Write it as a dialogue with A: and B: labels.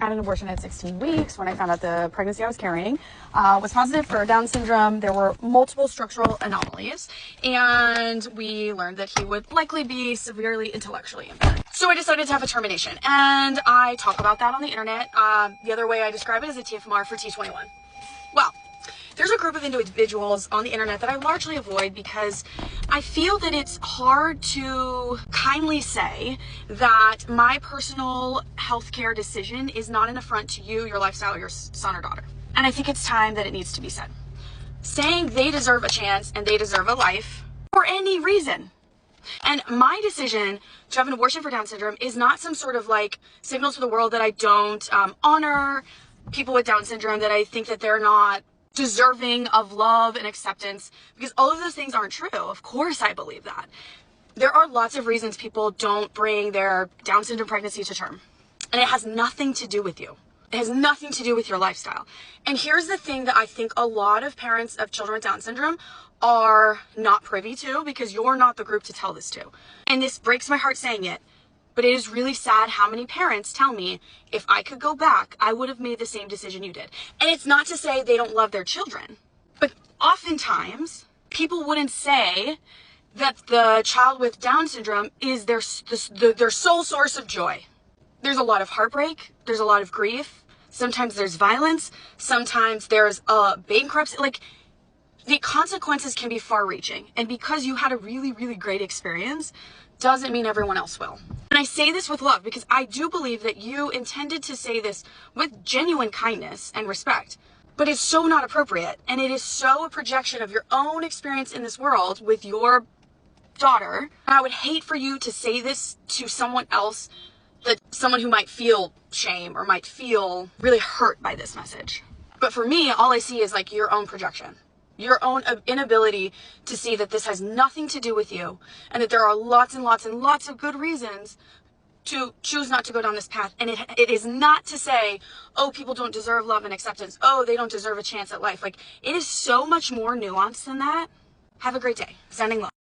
A: had an abortion at 16 weeks when I found out the pregnancy I was carrying was positive for Down syndrome. There were multiple structural anomalies, and we learned that he would likely be severely intellectually impaired. So I decided to have a termination, and I talk about that on the internet. The other way I describe it is a TFMR for T21. Well, there's a group of individuals on the internet that I largely avoid because I feel that it's hard to kindly say that my personal healthcare decision is not an affront to you, your lifestyle, your son or daughter. And I think it's time that it needs to be said. Saying they deserve a chance and they deserve a life for any reason. And my decision to have an abortion for Down syndrome is not some sort of like signal to the world that I don't honor people with Down syndrome, that I think that they're not deserving of love and acceptance, because all of those things aren't true. Of course I believe that. There are lots of reasons people don't bring their Down syndrome pregnancy to term, and it has nothing to do with you. It has nothing to do with your lifestyle. And here's the thing that I think a lot of parents of children with Down syndrome are not privy to, because you're not the group to tell this to. And this breaks my heart saying it, but it is really sad how many parents tell me, if I could go back, I would have made the same decision you did. And it's not to say they don't love their children, but oftentimes people wouldn't say that the child with Down syndrome is their sole source of joy. There's a lot of heartbreak. There's a lot of grief. Sometimes there's violence. Sometimes there's bankruptcy. Like, the consequences can be far-reaching. And because you had a really, really great experience doesn't mean everyone else will. And I say this with love because I do believe that you intended to say this with genuine kindness and respect, but it's so not appropriate. And it is so a projection of your own experience in this world with your daughter. And I would hate for you to say this to someone else, that someone who might feel shame or might feel really hurt by this message. But for me, all I see is like your own projection. Your own inability to see that this has nothing to do with you, and that there are lots and lots and lots of good reasons to choose not to go down this path. And it is not to say, oh, people don't deserve love and acceptance. Oh, they don't deserve a chance at life. Like, it is so much more nuanced than that. Have a great day. Sending love.